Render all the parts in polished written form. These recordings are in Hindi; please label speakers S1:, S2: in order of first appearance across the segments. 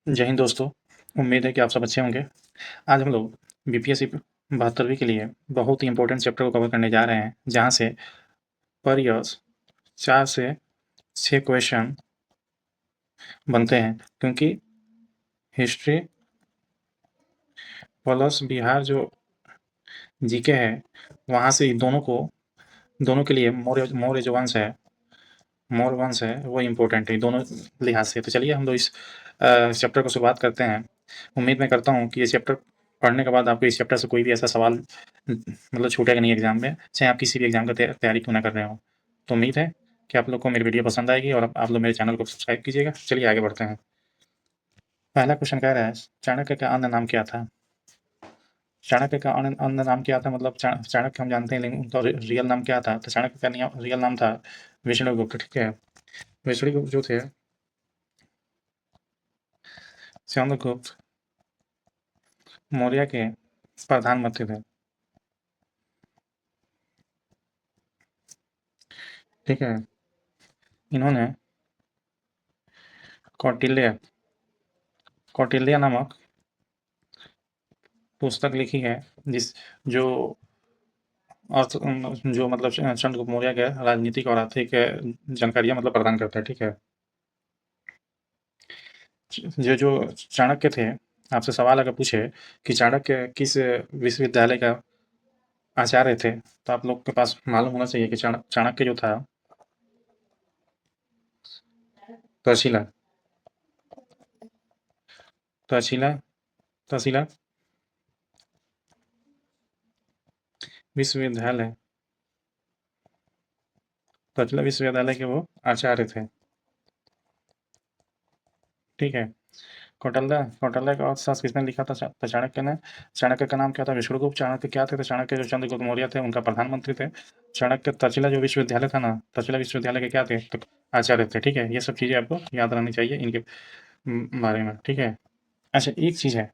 S1: जय हिंद दोस्तों। उम्मीद है कि आप सब अच्छे होंगे। आज हम लोग बीपीएससी 72वीं के लिए बहुत ही इम्पोर्टेंट चैप्टर को कवर करने जा रहे हैं, जहाँ से पर ईयर 4 से 6 क्वेश्चन बनते हैं, क्योंकि हिस्ट्री प्लस बिहार जो जीके है, वहाँ से दोनों के लिए मोर जो वंश है वो इम्पोर्टेंट है दोनों लिहाज से। तो चलिए हम लोग इस चैप्टर को शुरुआत करते हैं। उम्मीद मैं करता हूँ कि ये चैप्टर पढ़ने के बाद आपको इस चैप्टर से कोई भी ऐसा सवाल मतलब छूटेगा नहीं एग्जाम में, चाहे आप किसी भी एग्जाम का तैयारी क्यों ना कर रहे हो। तो उम्मीद है कि आप लोग को मेरी वीडियो पसंद आएगी और आप लोग मेरे चैनल को सब्सक्राइब कीजिएगा। चलिए आगे बढ़ते हैं। पहला क्वेश्चन कह रहा है, चाणक्य का अन्य नाम क्या था? चाणक्य का अन्य नाम क्या था, मतलब चाणक्य हम जानते हैं, लेकिन उनका रियल नाम क्या था? तो चाणक्य का रियल नाम था विष्णुगुप्त। ठीक है, विष्णुगुप्त जो थे, चंद्रगुप्त मौर्य के प्रधानमंत्री थे। ठीक है, इन्होंने कौटिल्य कौटिल्य नामक पुस्तक लिखी है, जिस जो अर्थ जो मतलब चंद्रगुप्त मौर्य के राजनीतिक और आर्थिक जानकारियाँ मतलब प्रदान करता है। ठीक है, जो चाणक्य थे, आपसे सवाल अगर पूछे कि चाणक्य किस विश्वविद्यालय का आचार्य थे, तो आप लोग के पास मालूम होना चाहिए कि चाणक्य जो था, तक्षशिला तक्षशिला तक्षशिला विश्वविद्यालय तक्षशिला विश्वविद्यालय के वो आचार्य थे। ठीक है, कौटिल्य का अर्थशास्त्र किसने लिखा था? तो चाणक्य ने। चाणक्य का नाम क्या था? विष्णुगुप्त। चाणक्य क्या थे? तो चाणक्य जो चंद्रगुप्त मौर्य थे, उनका प्रधानमंत्री थे। चाणक्य तक्षशिला जो विश्वविद्यालय था ना, तक्षशिला विश्वविद्यालय के क्या थे? तो आचार्य थे। ठीक है, ये सब चीज़ें आपको याद रहनी चाहिए इनके बारे में। ठीक है, अच्छा एक चीज़ है,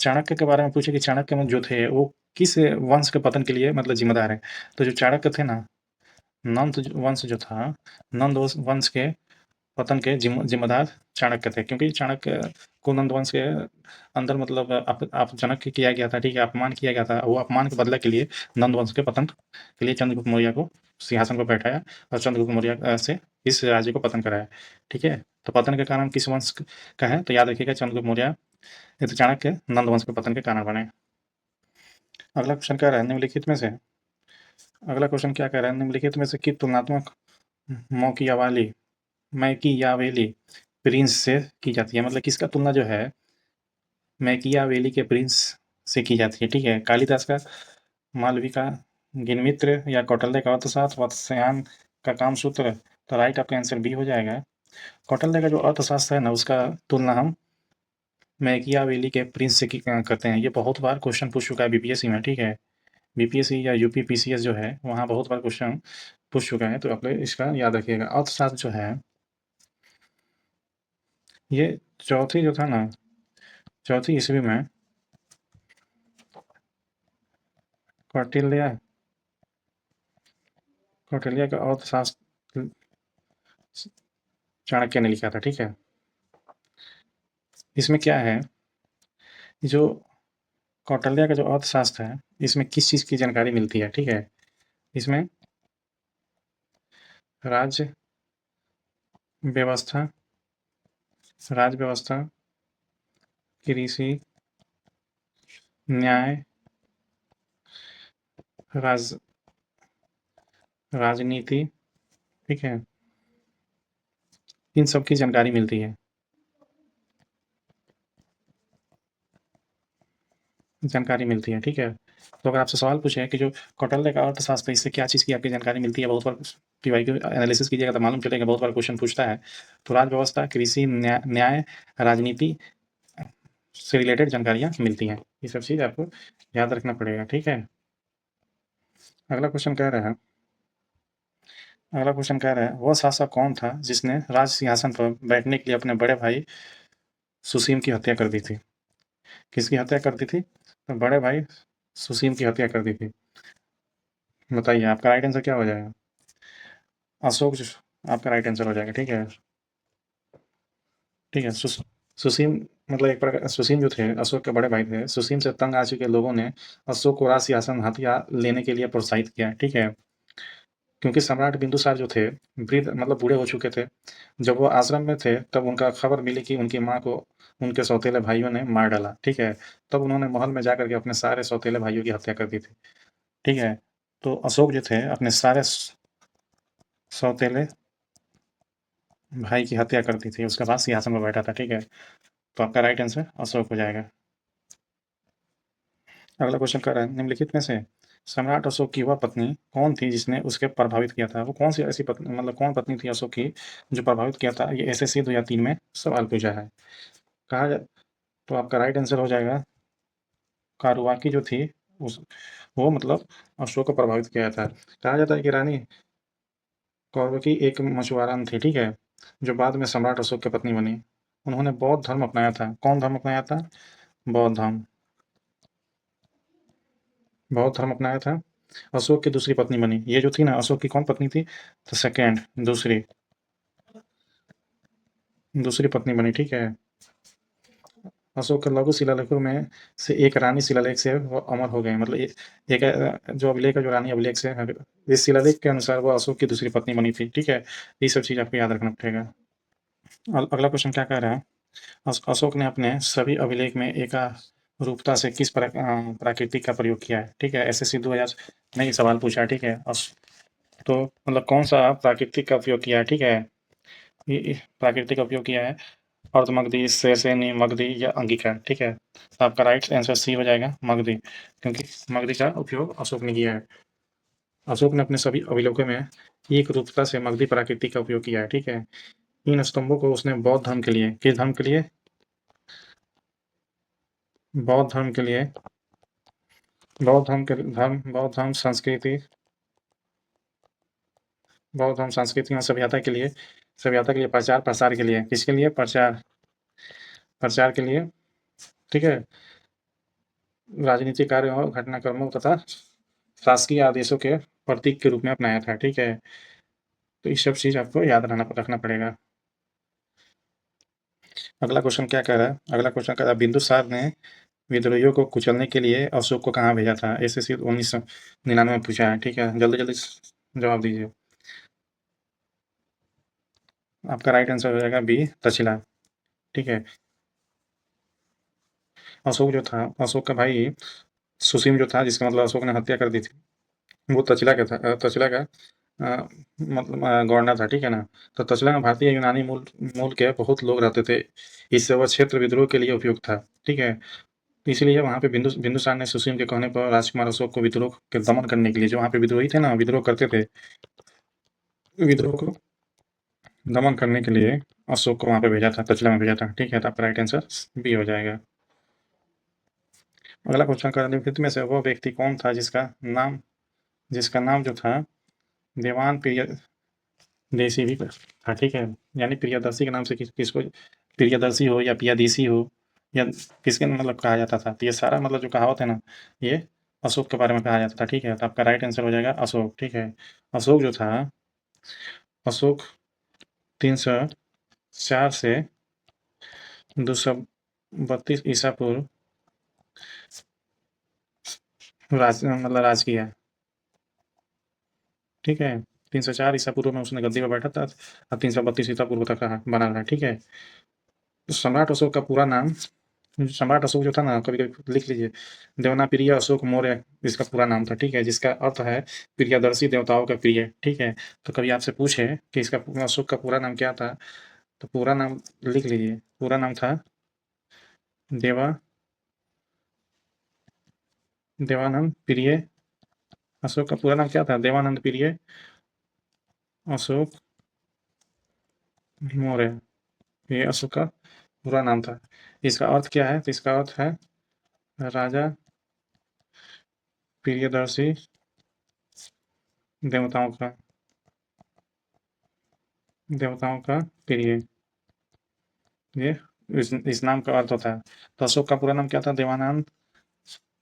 S1: चाणक्य के बारे में पूछे कि चाणक्य में जो थे वो किस वंश के पतन के लिए मतलब जिम्मेदार है? तो जो चाणक्य थे ना, नंद वंश जो था, नंद वंश के पतन के जिम्मेदार चाणक्य थे, क्योंकि चाणक्य को नंद वंश के अंदर मतलब जनक किया गया था। ठीक है, अपमान किया गया था। वो अपमान के बदला के लिए नंद वंश के पतन के लिए चंद्रगुप्त मौर्य को सिंहासन पर बैठाया और चंद्रगुप्त मौर्य से इस राज्य को पतन कराया। ठीक है, तो पतन के कारण किस वंश का है? तो याद रखिएगा, चंद्रगुप्त मौर्य। ये तो चाणक्य नंद वंश के पतन के कारण बने। अगला क्वेश्चन क्या रहा है? निम्नलिखित में से अगला क्वेश्चन क्या कह रहा है? निम्नलिखित में से किस तुलनात्मक मौकियावाली मैकियावेली प्रिंस से की जाती है? मतलब किसका तुलना जो है मैकियावेली के प्रिंस से की जाती है? ठीक है, कालिदास का मालविका, गिनमित्र या कौटिल्य का अर्थशास्त्र, वात्स्यायन का कामसूत्र। तो राइट आपका आंसर बी हो जाएगा। कौटिल्य का जो अर्थशास्त्र है ना, उसका तुलना हम मैकियावेली के प्रिंस से करते हैं। ये बहुत बार क्वेश्चन पूछ चुका है बीपीएससी में। ठीक है, बीपीएससी या यूपी पीसीएस जो है, वहाँ बहुत बार क्वेश्चन पूछ चुका है, तो आप लोग इसका याद रखिएगा। अर्थशास्त्र जो है, ये चौथी जो था ना, चौथी ईस्वी में कौटिल्य कौटिल्य का अर्थशास्त्र चाणक्य ने लिखा था। ठीक है, इसमें क्या है, जो कौटिल्य का जो अर्थशास्त्र है, इसमें किस चीज़ की जानकारी मिलती है? ठीक है, इसमें राज्य व्यवस्था राज्य व्यवस्था, कृषि, न्याय, राज राजनीति, ठीक है, इन सब की जानकारी मिलती है। ठीक है, तो अगर आपसे सवाल पूछे कि जो कौटिल्य का अर्थशास्त्र, इससे क्या चीज़ की आपकी जानकारी मिलती है, बहुत बार पीवाईक्यू एनालिसिस कीजिएगा तो मालूम चलेगा, बहुत बार क्वेश्चन पूछता है। तो राज्य व्यवस्था, कृषि, न्याय, राजनीति से रिलेटेड जानकारियाँ मिलती हैं। ये सब चीज़ आपको याद रखना पड़ेगा। ठीक है, अगला क्वेश्चन कह रहा है वह शासक कौन था जिसने राज सिंहासन पर बैठने के लिए अपने बड़े भाई सुसीम की हत्या कर दी थी? किसकी हत्या कर दी थी? तो बड़े भाई सुसीम की हत्या कर दी थी। बताइए आपका राइट आंसर क्या हो जाएगा? अशोक आपका राइट आंसर हो जाएगा। ठीक है, ठीक है, सुसीम मतलब एक प्रकार सुसीम जो थे, अशोक के बड़े भाई थे। सुसीम से तंग आ चुके लोगों ने अशोक को राज सिंहासन हथिया लेने के लिए प्रोत्साहित किया, ठीक है? क्योंकि सम्राट बिंदुसार जो थे, वृद्ध मतलब बूढ़े हो चुके थे। जब वो आश्रम में थे, तब उनका खबर मिली कि उनकी माँ को उनके सौतेले भाइयों ने मार डाला, ठीक है? तब उन्होंने महल में जाकर के अपने सारे सौतेले भाइयों की हत्या कर दी थी, ठीक है? तो अशोक जो थे, अपने सारे सौतेले भाई की हत्या कर दी थी, उसके बाद सिंहासन पर बैठा था, ठीक है? तो आपका राइट आंसर अशोक हो जाएगा। अगला क्वेश्चन कह रहा है, निम्नलिखित में से सम्राट अशोक की वह पत्नी कौन थी जिसने उसके प्रभावित किया था? वो कौन सी ऐसी पत्नी मतलब कौन पत्नी थी अशोक की जो प्रभावित किया था? ये एसएससी 2003 में सवाल पूछा है। कहा जा तो आपका राइट आंसर हो जाएगा कारुवाकी जो थी उस वो मतलब अशोक को प्रभावित किया था। कहा जाता है कि रानी कौरवकी एक मछुआरन थी, ठीक है? जो बाद में सम्राट अशोक की पत्नी बनी। उन्होंने बौद्ध धर्म अपनाया था। कौन धर्म अपनाया था? बौद्ध धर्म। बौद्ध धर्म अपनाया था। अशोक की दूसरी पत्नी बनी। ये जो थी ना अशोक की कौन पत्नी थी? तो सेकंड दूसरी दूसरी पत्नी बनी, ठीक है? अशोक के लघु शिलालेखों में से एक रानी शिलालेख से वो अमर हो गए। मतलब एक जो अभिलेख है, जो रानी अभिलेख से है, इस शिलालेख के अनुसार वो अशोक की दूसरी पत्नी बनी थी, ठीक है? ये सब चीज़ आपको याद रखना पड़ेगा। अगला क्वेश्चन क्या कह रहा है? अशोक ने अपने सभी अभिलेख में एकारूपता से किस प्राकृतिक का प्रयोग किया है? ठीक है, एसएससी 2000 ने ये सवाल पूछा है, ठीक है? तो मतलब कौन सा प्राकृतिक का उपयोग किया है, ठीक है? ये प्राकृतिक का उपयोग किया है अर्धमगधी, सेसेनी, मगधी या अंगिका, ठीक है? तो आपका राइट आंसर सी हो जाएगा, मगधी, क्योंकि मगधी का उपयोग अशोक ने किया है। अशोक ने अपने सभी अभिलेखों में एक रूपता से मगधी प्राकृतिक का उपयोग किया है, ठीक है? इन स्तंभों को उसने बौद्ध धर्म के लिए, किस धर्म के लिए? बौद्ध धर्म के लिए, बौद्ध धर्म संस्कृति, बौद्ध धर्म संस्कृति और सभ्यता के लिए प्रचार प्रसार के लिए, किसके लिए? प्रचार प्रचार के लिए, ठीक है? राजनीतिक कार्यों और घटनाक्रमों तथा शासकीय आदेशों के प्रतीक के रूप में अपनाया था, ठीक है? तो ये सब चीज़ आपको याद रखना पड़ेगा। अगला क्वेश्चन क्या कह रहा है? अगला क्वेश्चन कह रहा है, बिंदुसार ने विद्रोहियों को कुचलने के लिए अशोक को कहाँ भेजा था? एसएससी 1999 में पूछा है, ठीक है? जल्दी जल्दी जवाब दीजिए। आपका राइट आंसर हो जाएगा बी, तक्षशिला, ठीक है? अशोक जो था, अशोक का भाई सुसीम जो था, जिसका मतलब अशोक ने हत्या कर दी थी, वो तक्षशिला का था। तक्षशिला का मतलब गवर्नर था, ठीक है ना? तो तक्षशिला में भारतीय यूनानी मूल मूल के बहुत लोग रहते थे। इससे वह क्षेत्र विद्रोह के लिए उपयुक्त था, ठीक है? इसलिए वहाँ पे बिंदुसार ने सुसीम के कहने पर राजकुमार अशोक को विद्रोह के दमन करने के लिए, जो वहाँ पे विद्रोही थे ना, विद्रोह करते थे, विद्रोह को दमन करने के लिए अशोक को वहाँ पे भेजा था, तक्षशिला में भेजा था, ठीक है? तो आपका राइट आंसर बी हो जाएगा। अगला क्वेश्चन का, निम्नलिखित में से वह व्यक्ति कौन था जिसका नाम जो था देवान प्रियदर्शी भी था, ठीक है? यानी प्रियदर्शी के नाम से किसको प्रियदर्शी हो या पियादीसी हो या किसके मतलब कहा जाता था? तो ये सारा मतलब जो कहावत है ना, ये अशोक के बारे में कहा जाता था, ठीक है? तो आपका राइट आंसर हो जाएगा अशोक, ठीक है? अशोक जो था, अशोक 304 से 232 ईसा पूर्व राज किया, ठीक है? 304 ईसा पूर्व में उसने गद्दी पर बैठा था और 332 ईसा पूर्व तक रहा बना रहा, ठीक है? तो सम्राट अशोक जो था ना, कभी-कभी लिख लीजिए, देवनाप्रिय अशोक मौर्य इसका पूरा नाम था, ठीक है? जिसका अर्थ है प्रियदर्शी, देवताओं का प्रिय, ठीक है? तो कभी आपसे पूछे कि इसका अशोक का पूरा नाम क्या था? तो पूरा नाम लिख लीजिए, पूरा नाम था देवा देवानंद प्रिय। अशोक का पूरा नाम क्या था? देवानंद प्रिय अशोक मौर्य, ये अशोक का पूरा नाम था। इसका अर्थ क्या है? तो इसका अर्थ है राजा प्रियदर्शी देवताओं का प्रिय, ये इस नाम का अर्थ होता है। तो अशोक का पूरा नाम क्या था? देवानंद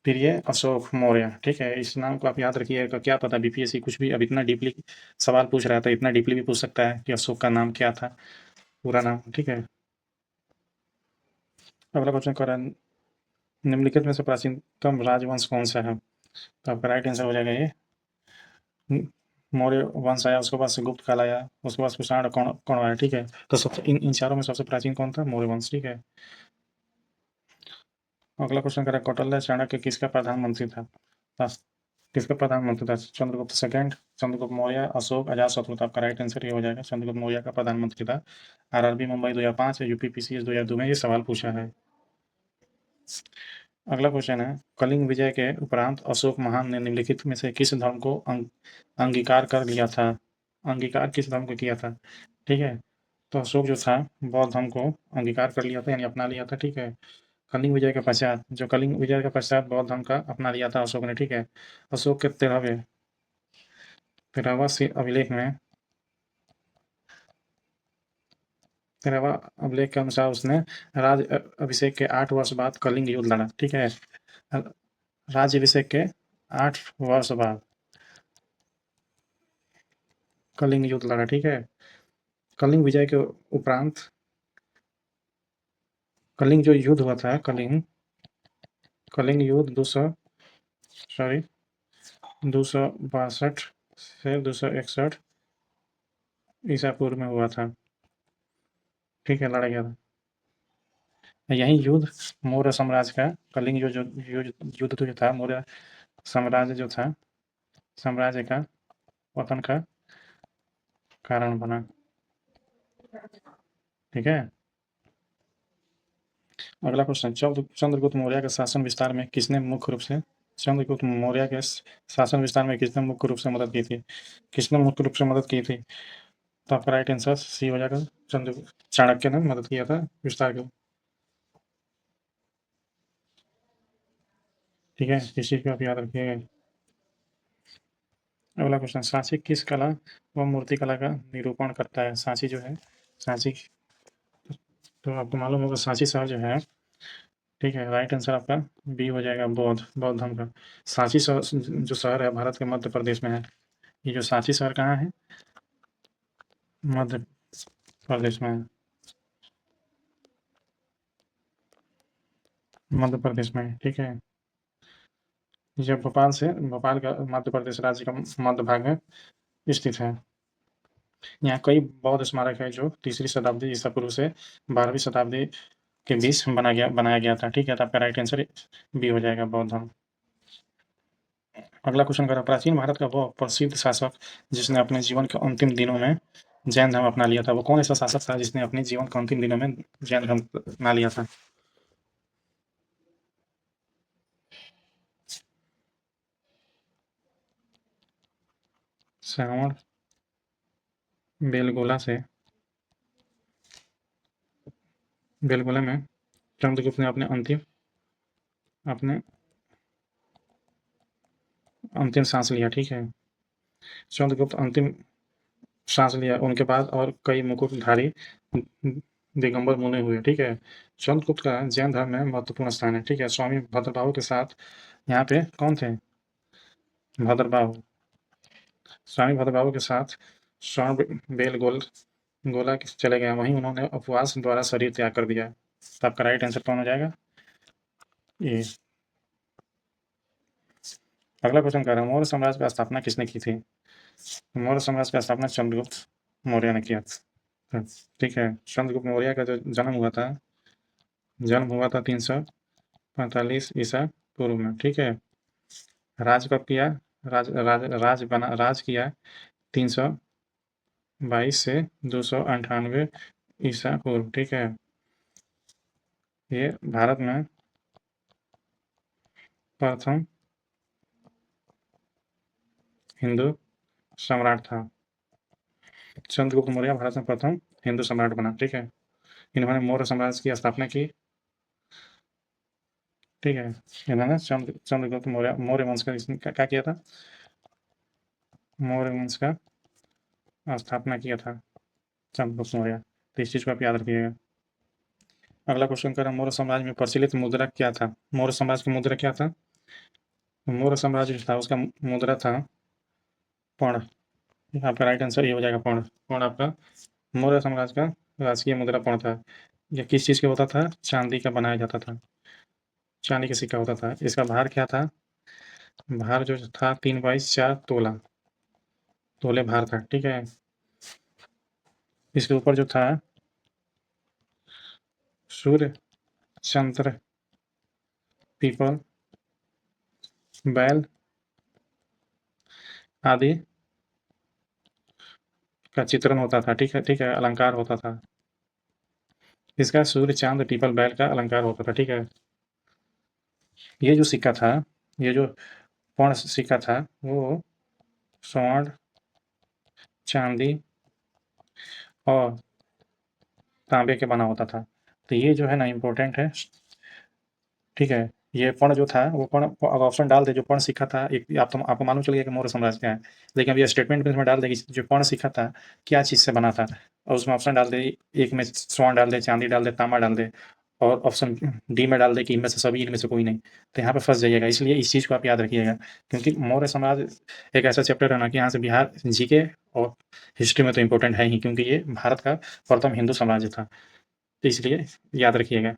S1: प्रिय अशोक मौर्य, ठीक है? इस नाम को आप याद रखिएगा। क्या पता बीपीएससी कुछ भी अब इतना डीपली सवाल पूछ रहा था, इतना डीपली भी पूछ सकता है कि अशोक का नाम क्या था, पूरा नाम, ठीक है? अगला क्वेश्चन कर रहा है निम्नलिखित में से प्राचीनतम राजवंश कौन सा है? तो आपका राइट आंसर हो जाएगा ये मौर्य वंश आया, उसके बाद से गुप्त काल आया, उसके बाद कुषाण कौन कौन आया। ठीक है, तो सबसे इन चारों में सबसे प्राचीन कौन था? मौर्य वंश। ठीक है, अगला क्वेश्चन करें कौटिल्य चाणक्य किसका प्रधानमंत्री था? किसका प्रधानमंत्री था? चंद्रगुप्त सेकंड, चंद्रगुप्त मौर्य, अशोक, अजातशत्रु। आपका राइट आंसर ये हो जाएगा चंद्रगुप्त मौर्य का प्रधानमंत्री था। आरआरबी मुंबई 2005 यूपीपीसीएस 2002 में ये सवाल पूछा है। अगला क्वेश्चन है कलिंग विजय के उपरांत अशोक महान ने निम्नलिखित में से किस धर्म को अंगीकार कर लिया था? अंगीकार किस धर्म को किया था? ठीक है, तो अशोक जो था बौद्ध धर्म को अंगीकार कर लिया था, यानी अपना लिया था। ठीक है, कलिंग विजय के पश्चात बौद्ध धर्म का अपना लिया था अशोक ने। ठीक है, अशोक के 13वां अभिलेख में 13वां अभिलेख के अनुसार उसने राज अभिषेक के 8 वर्ष बाद कलिंग युद्ध लड़ा। ठीक है, राज्याभिषेक के 8 वर्ष बाद कलिंग युद्ध लड़ा। ठीक है, कलिंग विजय के उपरांत कलिंग जो युद्ध हुआ था, कलिंग युद्ध 262 से 261 ईसा पूर्व में हुआ था। ठीक है, लड़ा गया था। यही युद्ध मौर्य साम्राज्य का कलिंग युद्ध जो था, मौर्य साम्राज्य जो था, साम्राज्य का पतन का कारण बना। ठीक है, अगला क्वेश्चन चंद्रगुप्त मौर्य के शासन विस्तार में किसने मुख्य रूप से चंद्रगुप्त मौर्य के शासन विस्तार में किसने मुख्य रूप से मदद की थी? किसने मुख्य रूप से मदद की थी? तो आपका राइट आंसर सी हो जाएगा, चाणक्य ने मदद किया था विस्तार के। ठीक है, इस चीज को आप याद रखिएगा। अगला क्वेश्चन सांची किस कला व मूर्ति कला का निरूपण करता है? सांची जो है, सांची, तो आपको मालूम होगा सांची शहर जो है, ठीक है, राइट आंसर आपका बी हो जाएगा, बौद्ध धर्म का। सांची जो शहर है भारत के मध्य प्रदेश में है। ये जो सांची शहर कहाँ है? मध्य प्रदेश में है, मध्य प्रदेश में है। ठीक है, ये भोपाल का मध्य प्रदेश राज्य का मध्य भाग में स्थित है। यहाँ कई बौद्ध स्मारक है जो 3री शताब्दी ईसा पूर्व से 12वीं शताब्दी के बीच बनाया गया था। ठीक है, तो आपका राइट आंसर बी हो जाएगा, बौद्ध धर्म। अगला क्वेश्चन करा प्राचीन भारत का वो प्रसिद्ध शासक जिसने अपने जीवन के अंतिम दिनों में जैन धर्म अपना लिया था, वो कौन ऐसा शासक था जिसने अपने जीवन के अंतिम दिनों में जैन धर्म अपना लिया था? श्रावण बेलगोला में चंद्रगुप्त ने अपने अंतिम सांस लिया। ठीक है, चंद्रगुप्त अंतिम सांस लिया, उनके बाद और कई मुकुटधारी दिगंबर मुनि हुए। ठीक है, चंद्रगुप्त का जैन धर्म में महत्वपूर्ण स्थान है। ठीक है, स्वामी भद्रबाहु के साथ यहाँ पे कौन थे? भद्रबाहु, स्वामी भद्रबाहु के साथ स्वर्ण बेल गोला चले गए, वहीं उन्होंने उपवास द्वारा शरीर त्याग कर दिया। तो आपका राइट आंसर कौन हो जाएगा? ये। अगला क्वेश्चन कह रहा है मौर्य साम्राज्य की स्थापना किसने की थी? मौर्य साम्राज्य की स्थापना चंद्रगुप्त मौर्य ने किया था। ठीक है, चंद्रगुप्त मौर्य का जो जन्म हुआ था 345 ईसा पूर्व में। ठीक है, राज कब किया? राज किया 322 से 298 ईसा पूर्व। ठीक है, ये भारत में प्रथम हिंदू सम्राट था। चंद्रगुप्त मौर्य भारत में प्रथम हिंदू सम्राट बना। ठीक है, इन्होंने मौर्य साम्राज्य की स्थापना की। ठीक है, इन्होंने चंद्रगुप्त मौर्य वंश का क्या किया था? मौर्य वंश का स्थापना किया था चंद्रगुप्त मौर्य। तो इस चीज को आप याद रखिएगा। अगला क्वेश्चन कर मौर्य साम्राज्य में प्रचलित मुद्रा क्या था? मौर्य साम्राज्य की मुद्रा क्या था? मौर्य साम्राज्य जो था उसका मुद्रा था पर्ण। आपका राइट आंसर ये हो जाएगा, पर्ण। पर्ण आपका मौर्य साम्राज्य का राजकीय मुद्रा पर्ण था। ये किस चीज़ का होता था? चांदी का बनाया जाता था, चांदी का सिक्का होता था। इसका भार क्या था? भार जो था 3/4 तोला, तोले भार था, ठीक है। इसके ऊपर जो था सूर्य, चंद्र, पीपल, बैल आदि का चित्रण होता था, ठीक है, ठीक है, अलंकार होता था। इसका सूर्य, चांद, पीपल, बैल का अलंकार होता था, ठीक है। ये जो सिक्का था, ये जो पौण सिक्का था, वो स्वर्ण, चांदी और तांबे के बना होता था। तो ये जो है ना इम्पोर्टेंट है, ठीक है। ये पर्ण जो था वो पर्ण, अब ऑप्शन डाल दे जो पर्ण सिक्का था, एक आप तो आपको मालूम चल गया कि मौर्य साम्राज्य क्या है, लेकिन अब ये स्टेटमेंट में इसमें डाल दे कि जो पर्ण सिक्का था क्या चीज़ से बना था, और उसमें ऑप्शन डाल दे, एक में स्वर्ण डाल दे, चांदी डाल दे, तांबा डाल दे, और ऑप्शन डी में डाल दे कि इनमें से सभी, इनमें से कोई नहीं। तो यहाँ पे फंस जाइएगा, इसलिए इस चीज़ को आप याद रखिएगा, क्योंकि मौर्य साम्राज्य एक ऐसा चैप्टर है ना कि यहाँ से बिहार जीके और हिस्ट्री में तो इम्पोर्टेंट है ही, क्योंकि ये भारत का प्रथम हिंदू साम्राज्य था, तो इसलिए याद रखिएगा।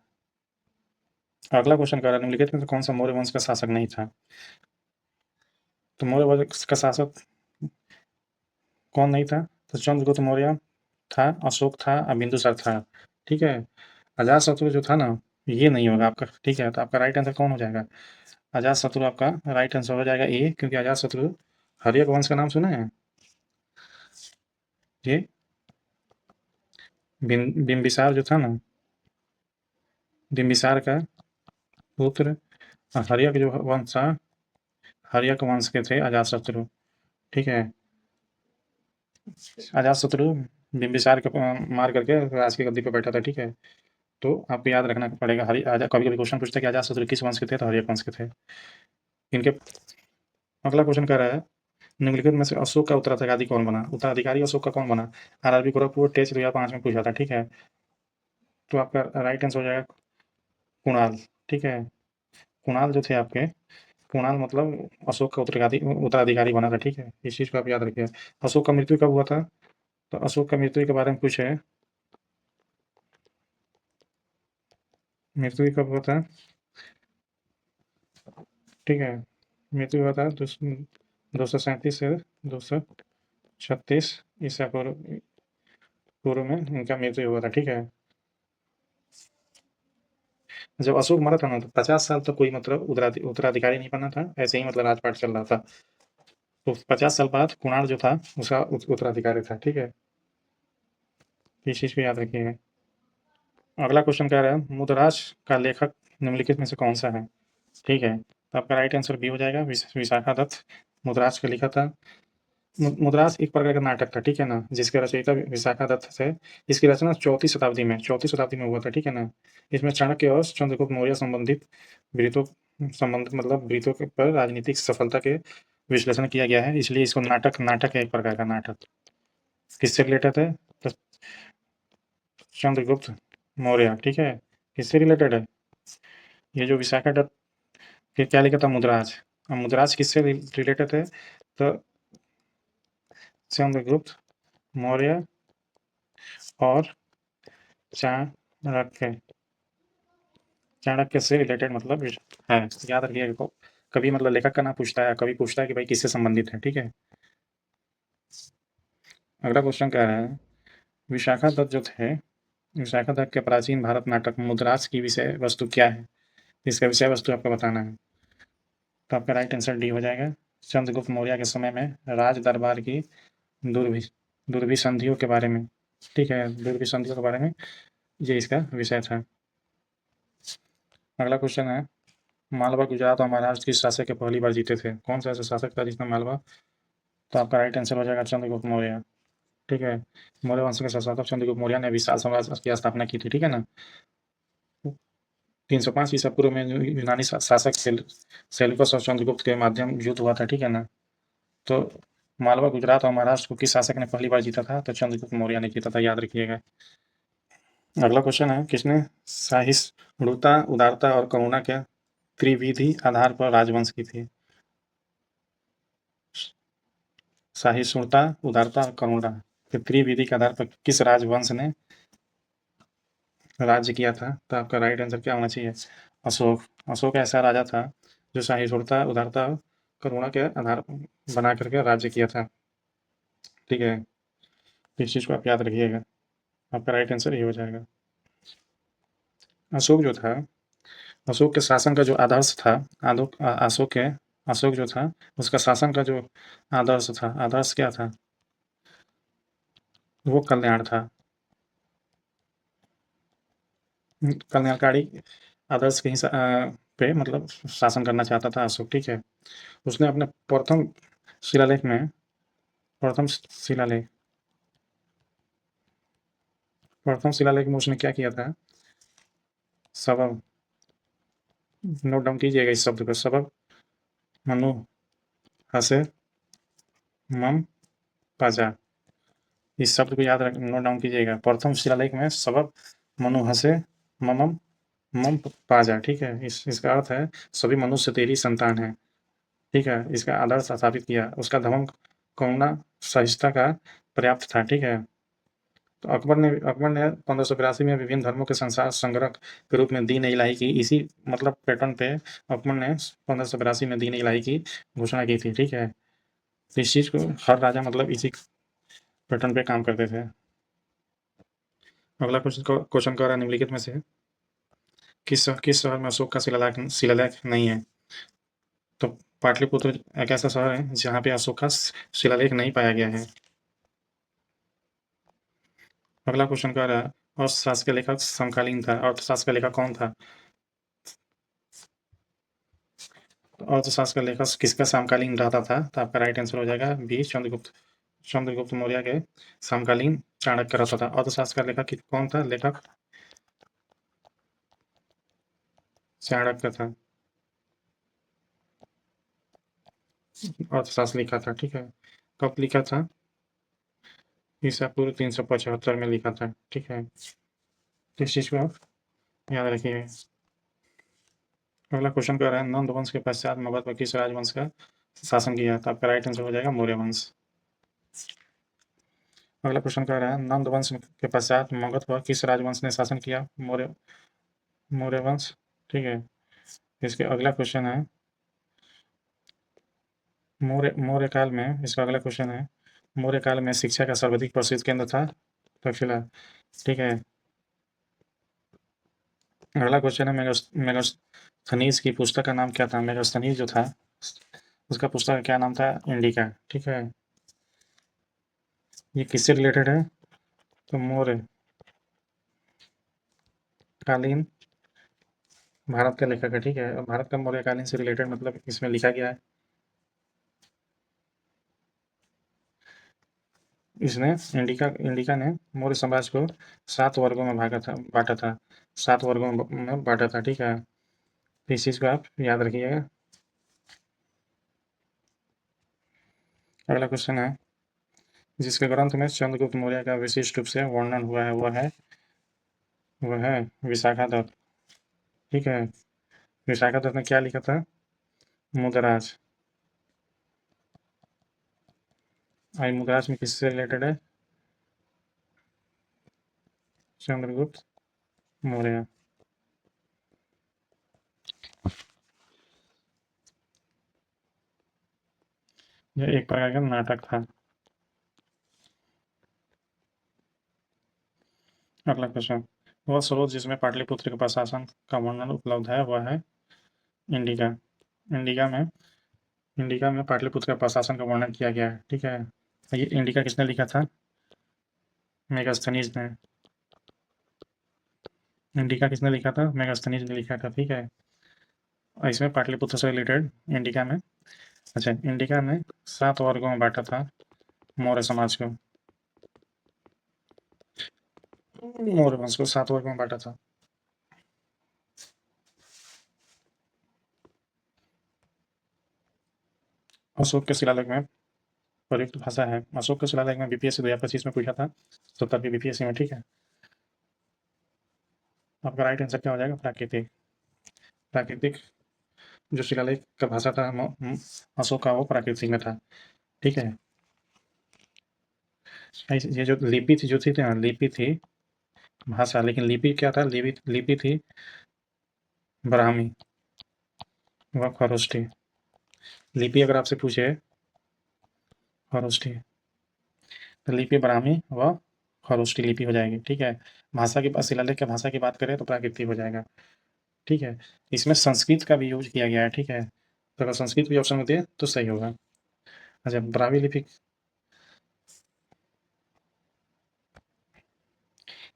S1: अगला क्वेश्चन कह रहा है निम्नलिखित में से कौन सा मौर्य वंश का शासक नहीं था? तो मौर्य वंश का शासक कौन नहीं था? तो चंद्रगुप्त मौर्य था, अशोक था और बिंदुसार था, ठीक है। अजातशत्रु जो था ना, ये नहीं होगा आपका, ठीक है। तो आपका राइट आंसर कौन हो जाएगा? अजातशत्रु आपका राइट आंसर हो जाएगा ए, क्योंकि अजातशत्रु हर्यक वंश का नाम सुना है? ये बिंबिसार जो था ना, बिंबिसार का पुत्र, हर्यक जो वंश था, हर्यक वंश के थे अजातशत्रु, ठीक है। अजातशत्रु बिंबिसार को मार करके राज की गद्दी पे बैठा था, ठीक है। तो आपको याद रखना पड़ेगा, कभी कभी क्वेश्चन पूछता है कि अजातशत्रु किस वंश के थे, तो हर्यक वंश के थे इनके। अगला क्वेश्चन कह रहा है निम्नलिखित में से अशोक का उत्तराधिकारी कौन बना? उत्तराधिकारी अशोक का कौन बना? आरआरबी गोरखपुर टेस्ट 2005 में पूछा था, ठीक है। तो आपका राइट आंसर हो जाएगा कुणाल, ठीक है। कुणाल जो थे आपके, कुणाल मतलब अशोक का उत्तराधिकारी उत्तराधिकारी बना था, ठीक है। इस चीज़ को आप याद रखिए। अशोक का मृत्यु कब हुआ था? तो अशोक का मृत्यु के बारे में पूछे, मृत्यु कब हुआ था, ठीक है। मृत्यु हुआ था 237 से 236 ईसा पूर्व में इनका मृत्यु हुआ था, ठीक है। जब अशोक मरा था ना, तो 50 साल तक कोई मतलब उत्तराधिकारी नहीं बना था, ऐसे ही मतलब राजपाट चल रहा था। तो 50 साल बाद कुणाल जो था उसका उत्तराधिकारी था, ठीक है। इस चीज़ को याद रखिएगा। अगला क्वेश्चन कह रहा है मुद्राज का लेखक निम्नलिखित में से कौन सा है, ठीक है। तो आपका राइट आंसर बी हो जाएगा, विशाखा दत्त मुद्राज का लिखा था। मुद्रास एक प्रकार का नाटक था, ठीक है ना, जिसके रचयिता विशाखा दत्त थे। इसकी रचना चौथी शताब्दी में हुआ था, ठीक है ना। इसमें चाणक्य और चंद्रगुप्त मौर्य वृत्तों संबंधित मतलब वृत्तों के पर राजनीतिक सफलता के विश्लेषण किया गया है, इसलिए इसको नाटक नाटक है, एक प्रकार का नाटक। किससे रिलेटेड है? तो चंद्रगुप्त मौर्य, ठीक है। किससे रिलेटेड है? ये जो विशाखा दत्त के क्या लिखा था, मुद्राज। मुद्राज किससे रिलेटेड है? तो चंद्रगुप्त मौर्य और चाणक्य, चाणक्य से रिलेटेड मतलब है, याद रखिएगा। कभी मतलब लेखक का नाम पूछता है, कभी पूछता है कि भाई किससे संबंधित है, ठीक है। अगला क्वेश्चन क्या है विशाखा दत्त जो थे, विशाखा दत्त के प्राचीन भारत नाटक मुद्रास की विषय वस्तु क्या है? इसका विषय वस्तु आपको बताना है। तो आपका राइट आंसर डी हो जाएगा। चंद्रगुप्त मौर्य के समय में राज दरबार की दुर्भि दुर्भिसंधियों के बारे में, ठीक है, दुर्भिसंधियों के बारे में ये इसका विषय था। अगला क्वेश्चन है मालवा गुजरात और महाराष्ट्र किस शासक के पहली बार जीते थे? कौन सा ऐसा शासक था जिसने मालवा? तो आपका राइट आंसर हो जाएगा चंद्रगुप्त मौर्य, ठीक है। मौर्य वंश के शासक चंद्रगुप्त मौर्य ने विशाल साम्राज्य की स्थापना की थी, ठीक है ना। 305 ईसा पूर्व में यूनानी शासक सेल्यूकस और चंद्रगुप्त के माध्यम युद्ध हुआ था, ठीक है ना। तो मालवा गुजरात और महाराष्ट्र को किस शासक ने पहली बार जीता था? तो चंद्रगुप्त मौर्य ने जीता था, याद रखिएगा। अगला क्वेश्चन है किसने सहिष्णुता, उदारता और करुणा के त्रिविधि आधार पर राजवंश की थी? सहिष्णुता, उदारता और करुणा के त्रिविधि के आधार पर किस राजवंश ने राज्य किया था, तो आपका राइट आंसर क्या होना चाहिए? अशोक। अशोक ऐसा राजा था जो सहिष्णुता, उदारता, करुणा के आधार बना करके राज्य किया था। ठीक है, इस चीज़ को आप याद रखिएगा, आपका राइट आंसर ये हो जाएगा। अशोक जो था, अशोक के शासन का जो आदर्श था, अशोक जो था, उसका शासन का जो आदर्श था, आदर्श क्या था? वो कल्याण था। कल्याणकारी आदर्श के पे मतलब शासन करना चाहता था अशोक, ठीक है। उसने अपने शिलालेख में प्रथम शिलालेख प्रथम शिलालेख में उसने क्या किया था? सबब, नोट डाउन कीजिएगा इस शब्द को, सबब मनु हसे मम पाजा। इस शब्द को याद रख, नोट डाउन कीजिएगा। प्रथम शिलालेख में सबब मनु हसे ममम मम पाजा, ठीक है। इसका अर्थ है सभी मनुष्य तेरी संतान है, ठीक है। इसका आदर्श स्थापित किया, उसका धर्म करुणा सहिष्णुता का पर्याप्त था, ठीक है। तो अकबर ने 1582 में विभिन्न धर्मों के संसार संग्रह के रूप में दीन इलाही की, इसी मतलब पैटर्न पे अकबर ने 1582 में दीन इलाही की घोषणा की थी, ठीक है। तो इस चीज़ को हर राजा मतलब इसी पैटर्न पे काम करते थे। अगला क्वेश्चन कह रहा है निम्नलिखित में से किस शहर में अशोक का शिलालेख नहीं है? तो पाटलिपुत्र एक ऐसा शहर है जहाँ पे अशोक का शिलालेख नहीं पाया गया है। अगला क्वेश्चन कह रहा है अर्थशास्त्र का लेखक समकालीन था। अर्थशास्त्र का लेखक कौन था? तो अर्थशास्त्र का लेखक किसका समकालीन रहता था? तो आपका राइट आंसर हो जाएगा बी, चंद्रगुप्त मौर्य के समकालीन चाणक्य रहता था। अर्थशास्त्र का लेखक कौन था? लेखक चाणक्य था, अर्थशास्त्र लिखा था, ठीक है। कब लिखा था? ईसा पूर्व 375 में लिखा था, ठीक है। इस चीज को आप याद रखिए। अगला क्वेश्चन कर रहा है नंद वंश के पश्चात मगध पर किस राजवंश का शासन किया? तो आपका राइट आंसर हो जाएगा मौर्य वंश। अगला क्वेश्चन कर रहा है नंद वंश के पश्चात मगध पर किस राजवंश ने शासन किया? मौर्य वंश, ठीक है। इसके अगला क्वेश्चन है मौर्य काल में, इसका अगला क्वेश्चन है मौर्य काल में शिक्षा का सर्वाधिक प्रसिद्ध केंद्र था तक्षशिला, ठीक है। अगला क्वेश्चन है मेगास्थनीज की पुस्तक का नाम क्या था? मेगास्थनीज जो था उसका पुस्तक का क्या नाम था? इंडिका, ठीक है। ये किससे रिलेटेड है? तो मौर्य कालीन भारत का लेखक है, ठीक है। भारत का मौर्य कालीन से रिलेटेड मतलब इसमें लिखा गया है, इसने इंडिका ने मौर्य साम्राज्य को 7 वर्गों में बांटा था, 7 वर्गों में बांटा था, ठीक है। तो इस चीज़ को आप याद रखिएगा। अगला क्वेश्चन है जिसके ग्रंथ में चंद्रगुप्त मौर्य का विशिष्ट रूप से वर्णन हुआ है वह है विशाखा दत्त, ठीक है। विशाखा दत्त ने क्या लिखा था? मुद्राज। आई मुद्राज में किससे रिलेटेड है? चंद्रगुप्त मौर्य। यह एक प्रकार का नाटक था। अगला क्वेश्चन वह स्रोत जिसमें पाटलिपुत्र के प्रशासन का वर्णन उपलब्ध है वह है इंडिका। इंडिका में इंडिका में पाटलिपुत्र का प्रशासन का वर्णन किया गया है, ठीक है। ये इंडिका किसने लिखा था? मेगास्थनीज ने। इंडिका किसने लिखा था? मेगास्थनीज ने लिखा था, ठीक है। और इसमें पाटलिपुत्र से रिलेटेड इंडिका में, अच्छा, इंडिका ने 7 वर्गों में बांटा था मौर्य समाज को, मौर्य वंश को 7 वर्गों में बांटा था। अशोक के शिलालेख में प्रयुक्त भाषा है। अशोक के शिलालेख में बीपीएससी 2025 में पूछा था, 70वीं बीपीएससी में, ठीक है। आपका राइट आंसर क्या हो जाएगा? प्राकृतिक। प्राकृतिक जो शिलालेख का भाषा था अशोक का, वो प्राकृतिक में था, ठीक है। ये जो लिपि थी, भाषा, लेकिन लिपि क्या था? लिपि लिपि थी ब्राह्मी व खरोष्ठी। लिपि अगर आपसे पूछे खरोष्ठी, तो लिपि ब्राह्मी व खरोष्ठी लिपि हो जाएगी, ठीक है। भाषा की शिलालेख की भाषा की बात करें तो प्राकृतिक हो जाएगा, ठीक है। इसमें संस्कृत का भी यूज किया गया है, ठीक है। तो अगर संस्कृत भी ऑप्शन में दिए तो सही होगा। अच्छा, ब्राह्मी लिपि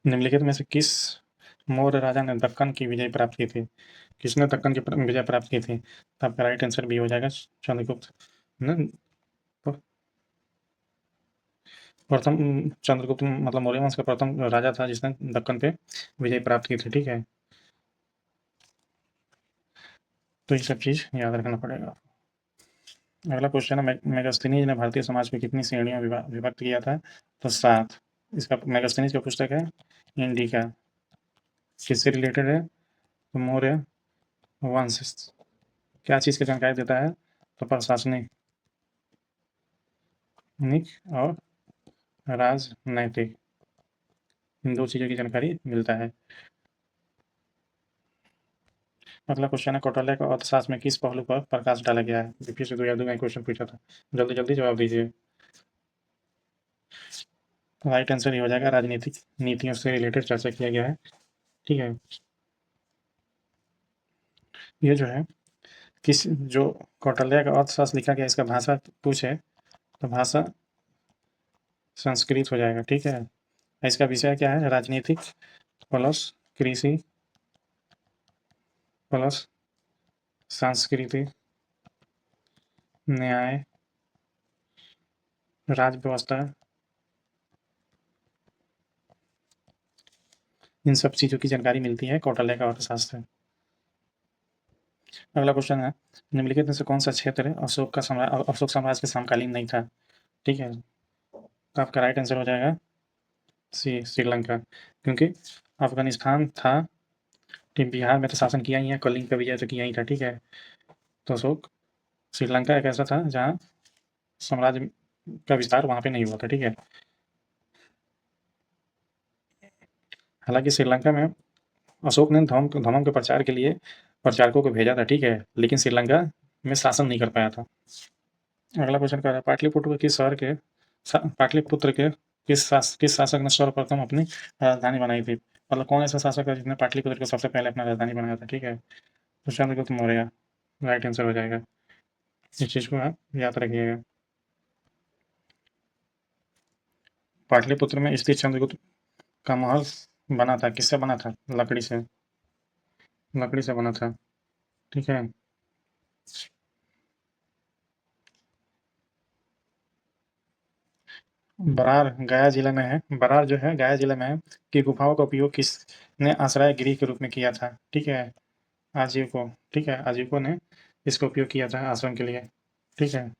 S1: निम्नलिखित में से किस मौर्य राजा ने दक्कन की विजय प्राप्त की थी? किसने दक्कन की विजय प्राप्त की थी? तो आपका राइट आंसर बी हो जाएगा, चंद्रगुप्त न। प्रथम चंद्रगुप्त मतलब मौर्य वंश का प्रथम राजा था जिसने दक्कन पे विजय प्राप्त की थी, ठीक है। तो ये सब चीज याद रखना पड़ेगा। अगला क्वेश्चन है, मेगास्थनीज ने भारतीय समाज को कितनी श्रेणियों में विभक्त किया था? तो 7। इसका मेगास्थनीज का पुस्तक है इंडिका। किससे रिलेटेड है? तो मौर्य वंश। क्या चीज़ की जानकारी देता है? तो प्रशासनिक और राजनैतिक, इन दो चीज़ों की जानकारी मिलता है। अगला क्वेश्चन है, कौटिल्य का अर्थशास्त्र में किस पहलू पर प्रकाश डाला गया है? फिर से 2002 में क्वेश्चन पूछा था, जल्दी जल्दी जवाब दीजिए। राइट आंसर ये हो जाएगा, राजनीतिक नीतियों से रिलेटेड चर्चा किया गया है, ठीक है। ये जो है किस जो कौटिल्य का अर्थशास्त्र लिखा गया, इसका भाषा पूछे तो भाषा संस्कृत हो जाएगा, ठीक है। इसका विषय क्या है? राजनीतिक प्लस कृषि प्लस सांस्कृतिक, न्याय, राज्य व्यवस्था, इन सब चीज़ों की जानकारी मिलती है कौटिल्य का अर्थशास्त्र से। अगला क्वेश्चन है, निम्नलिखित में से कौन सा क्षेत्र अशोक साम्राज्य के समकालीन नहीं था? ठीक है, तो आपका राइट आंसर हो जाएगा श्रीलंका, क्योंकि अफगानिस्तान था, बिहार में तो शासन किया ही है, कलिंग का विजय तो किया ही था, ठीक है। तो अशोक श्रीलंका एक ऐसा था जहाँ साम्राज्य का विस्तार वहाँ पे नहीं हुआ था, ठीक है। हालांकि श्रीलंका में अशोक ने धर्म के प्रचार के लिए प्रचारकों को भेजा था, ठीक है, लेकिन श्रीलंका में शासन नहीं कर पाया था। अगला क्वेश्चन कह रहा है, पाटलिपुत्र के किस शासक ने सर्वप्रथम अपनी राजधानी बनाई थी? मतलब कौन ऐसा शासक है जिसने पाटलिपुत्र को सबसे पहले अपना राजधानी बनाया था, ठीक है। तो चंद्रगुप्त मौर्य राइट आंसर हो जाएगा, इस चीज़ को आप याद रखिएगा। पाटलिपुत्र में स्थित चंद्रगुप्त का महल बना था, किससे बना था? लकड़ी से बना था, ठीक है। बरार गया जिले में है, बरार जो है गया जिले में है, कि गुफाओं का उपयोग किसने आश्रय गृह के रूप में किया था? ठीक है, आजीविको, ठीक है, आजीविको ने इसका उपयोग किया था आश्रम के लिए, ठीक है।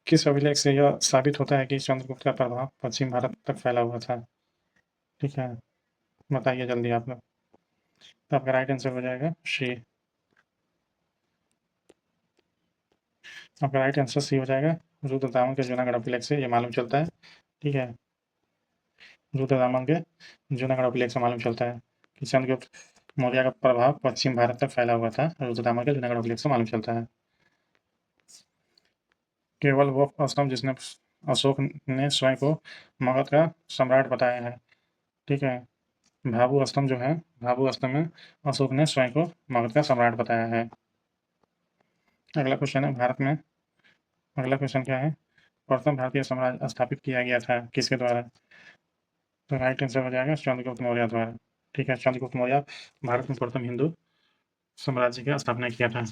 S1: किस अभिलेख से यह साबित होता है कि चंद्रगुप्त का प्रभाव पश्चिम भारत तक फैला हुआ था? ठीक है, बताइए जल्दी आप लोग। तो आपका राइट आंसर हो जाएगा सी। आपका राइट आंसर सी हो जाएगा, रुद्रदामन के जूनागढ़ अभिलेख से ये मालूम चलता है, ठीक है। रुद्रदामन के जूनागढ़ अभिलेख से मालूम चलता है कि चंद्रगुप्त मौर्य का प्रभाव पश्चिम भारत तक फैला हुआ था, रुद्रदामन के जूनागढ़ अभिलेख से मालूम चलता है। केवल वो असम जिसने अशोक ने स्वयं को मगध का सम्राट बताया है, ठीक है। भाभु अष्टम जो है, भाभु अष्टम में अशोक ने स्वयं को मगध का सम्राट बताया है। अगला क्वेश्चन है, अगला क्वेश्चन क्या है? प्रथम भारतीय साम्राज्य स्थापित किया गया था किसके द्वारा? तो राइट आंसर हो जाएगा चंद्रगुप्त मौर्य द्वारा, ठीक है। चंद्रगुप्त मौर्य भारत में प्रथम हिंदू साम्राज्य की स्थापना किया था।